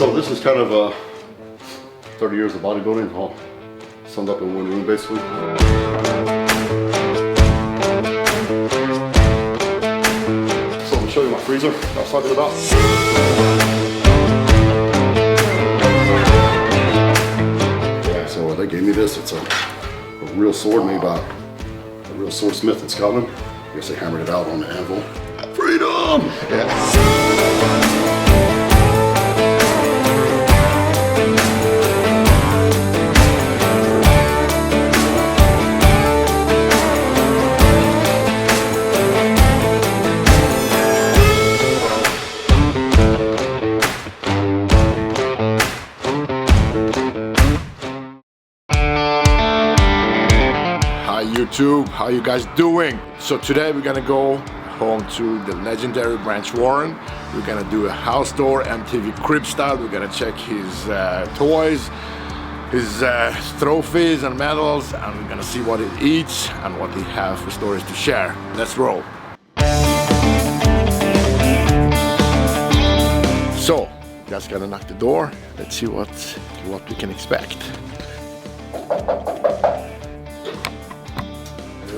So this is kind of 30 years of bodybuilding, all summed up in one room basically. So I'm gonna show you my freezer I was talking about. Yeah, so they gave me this. It's a real sword made by a real swordsmith in Scotland. I guess they hammered it out on the anvil. Freedom! Yeah. YouTube, how you guys doing? So today we're gonna go home to the legendary Branch Warren. We're gonna do a house tour, MTV Crib style. We're gonna check his toys, his trophies and medals, and we're gonna see what he eats and what he has for stories to share. Let's roll. So, just gonna knock the door. Let's see what we can expect.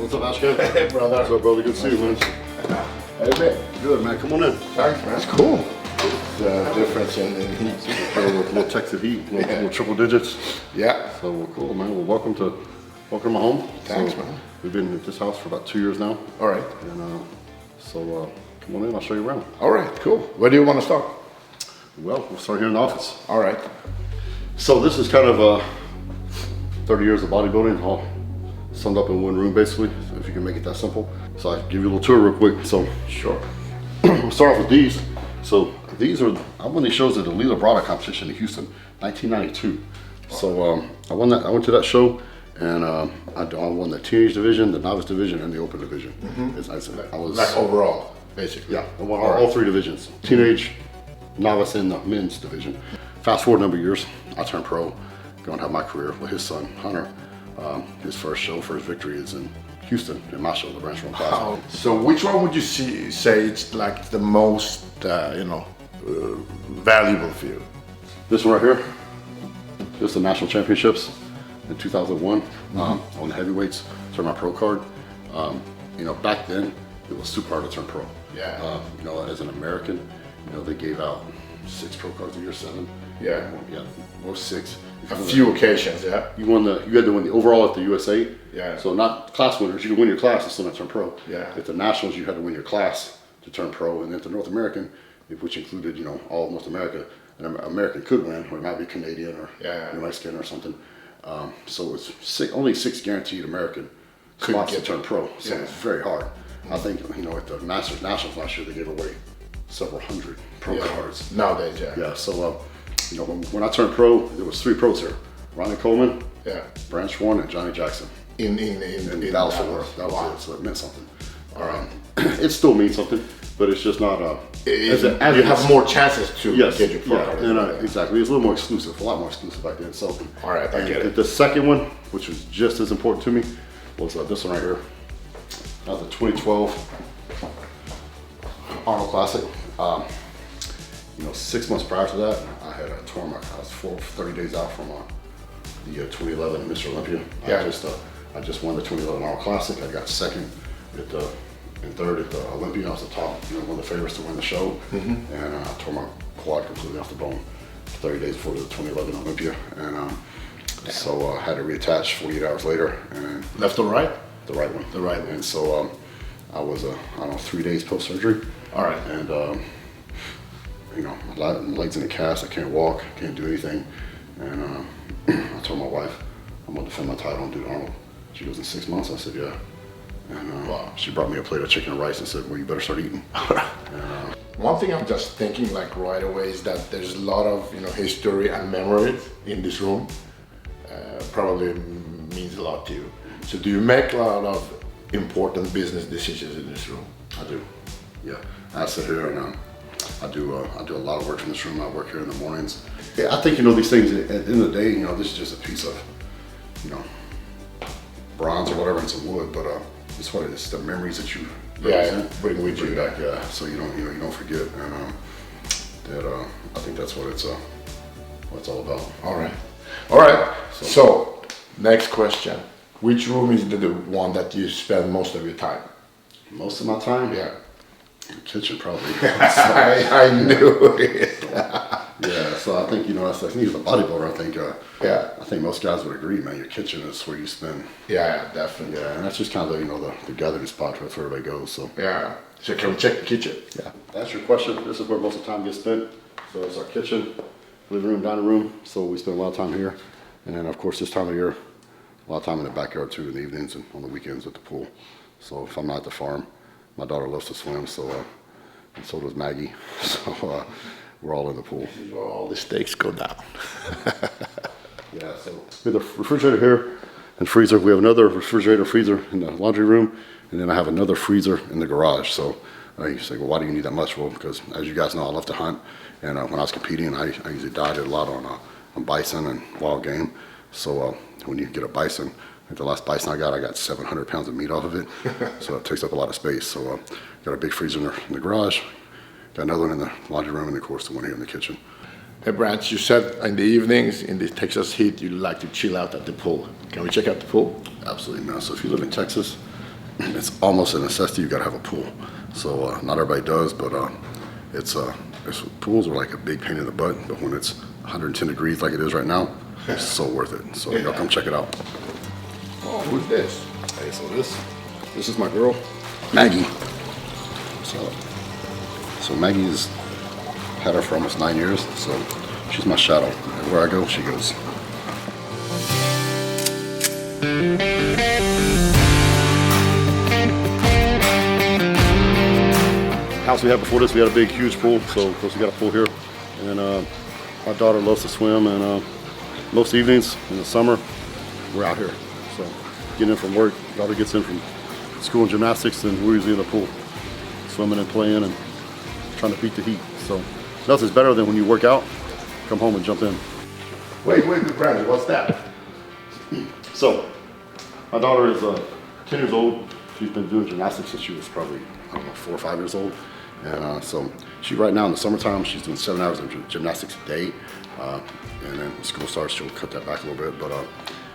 What's up, Ashkan? Hey, brother. What's up, brother? Good to see you, man. Hey, man. Good, man. Come on in. Thanks, man. That's cool. It's difference in heat. A little Texas heat, little triple digits. Yeah. So well, cool, man. Well, welcome to my home. Thanks, so, man. We've been at this house for about 2 years now. All right. And so come on in. I'll show you around. All right. Cool. Where do you want to start? Well, we'll start here in the office. All right. So this is kind of 30 years of bodybuilding, all summed up in one room basically, if you can make it that simple. So I'll give you a little tour real quick. So Sure. we'll start off with these. So these are, I won these shows at the Lila Brada competition in Houston, 1992. So I went to that show, and I won the teenage division, the novice division, and the open division. I was Like overall, basically. yeah, I won all three divisions, teenage, novice, and the men's division. Fast forward a number of years, I turned pro, going to have my career with his son, Hunter. His first show for his victory is in Houston, in my show, the Branch Warren Plaza. Wow. So which one would you say it's like the most, valuable for you? This one right here, this is the national championships in 2001. On the heavyweights, turned my pro card. Back then, it was super hard to turn pro. Yeah. As an American, they gave out 6 pro cards a year, 7. Yeah. Yeah, or 6. A few occasions, yeah. You had to win the overall at the USA. Yeah. So not class winners, you could win your class and still not turn pro. Yeah. At the nationals, you had to win your class to turn pro, and at the North American, which included, all of North America, an American could win, or it might be Canadian or Mexican or something. So it was only 6 guaranteed American spots to turn pro. So it's very hard. I think, at the Masters Nationals last year, they gave away several hundred pro cards. Nowadays, yeah. Yeah, so when I turned pro, there was 3 pros here: Ronnie Coleman, Branch Warren, and Johnny Jackson. In Dallas Fort Worth. That was it. So it meant something. It still means something, but it's just not. You have more chances to get your pro card. Exactly. It's a little more exclusive, a lot more exclusive back then. So, all right, I get it. The second one, which was just as important to me, was this one right here. That was the 2012 Arnold Classic. 6 months prior to that, I had torn my. I was 30 days out from the 2011 Mr. Olympia. I just won the 2011 Arnold Classic. I got second and third at the Olympia. I was the top, one of the favorites to win the show. And I tore my quad completely off the bone 30 days before the 2011 Olympia. And so I had to reattach 48 hours later. And left or right? The right one. The right one. And so I was, 3 days post-surgery. All right. And my legs in a cast. I can't walk, can't do anything. And I told my wife, I'm gonna defend my title and do the Arnold. She goes, in 6 months? I said, yeah. And she brought me a plate of chicken and rice and said, well, you better start eating. One thing I'm just thinking like right away is that there's a lot of history and memories in this room. Probably means a lot to you. So do you make a lot of important business decisions in this room? I do. Yeah. I sit here and I do a lot of work in this room. I work here in the mornings. Yeah, I think these things at the end of the day, this is just a piece of bronze or whatever, and some wood, but it's what it is, the memories that you bring with you back, so you don't forget, and I think that's what it's what it's all about. All right. So next question: which room is the one that you spend most of your time? Most of my time? Yeah. The kitchen, probably. I knew it. Yeah, so I think, you know, I think as a bodybuilder, I think, Yeah. I think most guys would agree, man, your kitchen is where you spend. Yeah, definitely. Yeah, and that's just kind of, you know, the gathering spot where everybody goes, so. Yeah. So can we check the kitchen? Yeah. To answer your question, this is where most of the time gets spent. So it's our kitchen, living room, dining room, so we spend a lot of time here. And then, of course, this time of year, a lot of time in the backyard, too, in the evenings and on the weekends at the pool. So if I'm not at the farm, my daughter loves to swim, so, and so does Maggie, so we're all in the pool. This is where all the steaks go down. Yeah, so we have the refrigerator here and freezer. We have another refrigerator, freezer in the laundry room, and then I have another freezer in the garage. So you say, well, why do you need that much? Well, because as you guys know, I love to hunt, and when I was competing, I usually dieted a lot on bison and wild game. So when you get a bison, like the last bison I got 700 pounds of meat off of it, so it takes up a lot of space. So got a big freezer in the garage, got another one in the laundry room, and of course the one here in the kitchen. Hey, Branch, you said in the evenings in the Texas heat you like to chill out at the pool. Can we check out the pool? Absolutely, man. So if you live in Texas, it's almost a necessity. You got to have a pool. So not everybody does, but pools are like a big pain in the butt. But when it's 110 degrees like it is right now, it's so worth it. So y'all come check it out. Oh, who's this? Hey, so this is my girl, Maggie. So Maggie's had her for almost 9 years. So she's my shadow. Everywhere I go, she goes. House we had before this, we had a big, huge pool. So of course we got a pool here, and my daughter loves to swim, and most evenings in the summer we're out here. So getting in from work, daughter gets in from school and gymnastics, and we're usually in the pool, swimming and playing and trying to beat the heat. So nothing's better than when you work out, come home and jump in. Wait, Brandon, what's that? So my daughter is 10 years old. She's been doing gymnastics since she was probably, I don't know, 4 or 5 years old. And so she right now in the summertime, she's doing 7 hours of gymnastics a day. And then when school starts, she'll cut that back a little bit. But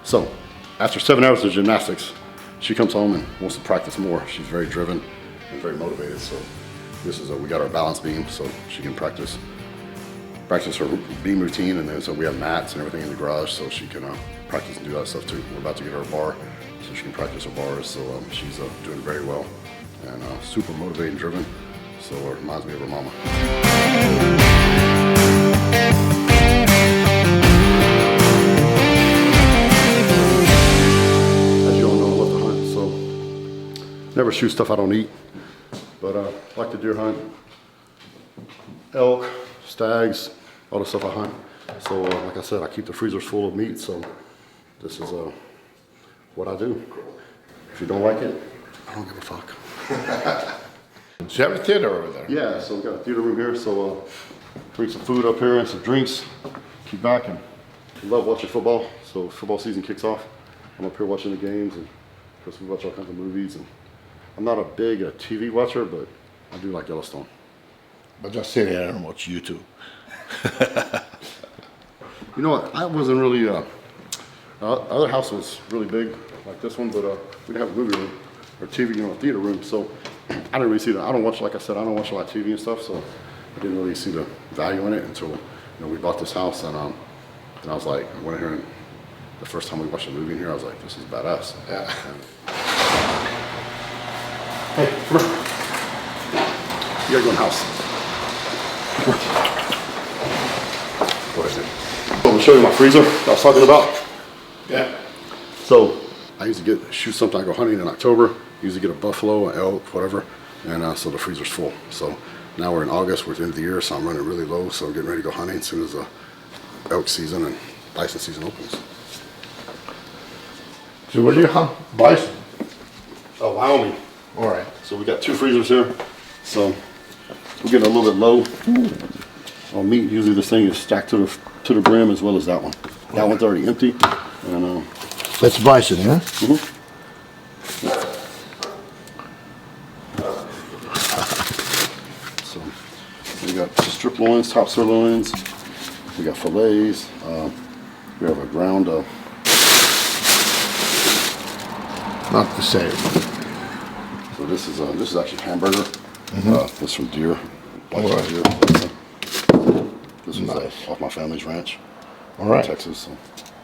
so after 7 hours of gymnastics, she comes home and wants to practice more. She's very driven and very motivated. So this is we got our balance beam, so she can practice her beam routine. And then so we have mats and everything in the garage, so she can practice and do that stuff too. We're about to get her a bar, so she can practice her bars. So she's doing very well and super motivated and driven. So it reminds me of her mama. As you all know, I love to hunt, so never shoot stuff I don't eat. But I like to deer hunt, elk, stags, all the stuff I hunt. So like I said, I keep the freezers full of meat, so this is what I do. If you don't like it, I don't give a fuck. So you have a theater over there? Yeah, so we got a theater room here, so bring some food up here and some drinks, keep back, and I love watching football. So football season kicks off, I'm up here watching the games, and of course we watch all kinds of movies. And I'm not a big TV watcher, but I do like Yellowstone. But just sit here and watch YouTube. You know what, I wasn't really, our other house was really big, like this one, but we didn't have a movie room, or TV, you know, a theater room, so I didn't really see that. I don't watch, like I said, I don't watch a lot of TV and stuff, so I didn't really see the value in it until, you know, we bought this house, and I was like, I went in here, and the first time we watched a movie in here, I was like, this is badass. Yeah. Hey, come here. You gotta go in the house. What is it? I'm gonna show you my freezer that I was talking about. Yeah. So I usually shoot something. I go hunting in October. Usually get a buffalo, an elk, whatever, and so the freezer's full. So now we're in August. We're at the end of the year, so I'm running really low. So I'm getting ready to go hunting as soon as the elk season and bison season opens. So where do you hunt bison? Oh, Wyoming. All right. So we got 2 freezers here. So we're getting a little bit low on meat. Usually this thing is stacked to the brim as well as that one. That one's already empty. And That's bison, yeah? So we got strip loins, top sirloins, We got fillets. We have a ground. Not the same. So this is actually hamburger. This from deer. Alright. Deer. This is Nice. off my family's ranch. All right. Texas.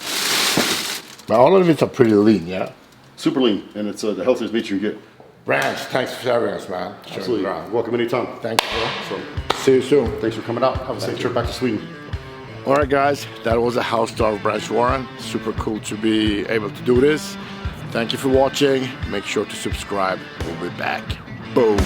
So. Now all of it are pretty lean, yeah? Super lean, and it's the healthiest meat you can get. Branch, thanks for having us, man. Absolutely. Welcome anytime. Thank you, bro. So, See you soon. thanks for coming out. Have a safe trip back to Sweden. All right, guys, that was a house tour of Branch Warren. Super cool to be able to do this. Thank you for watching. Make sure to subscribe. We'll be back. Boom.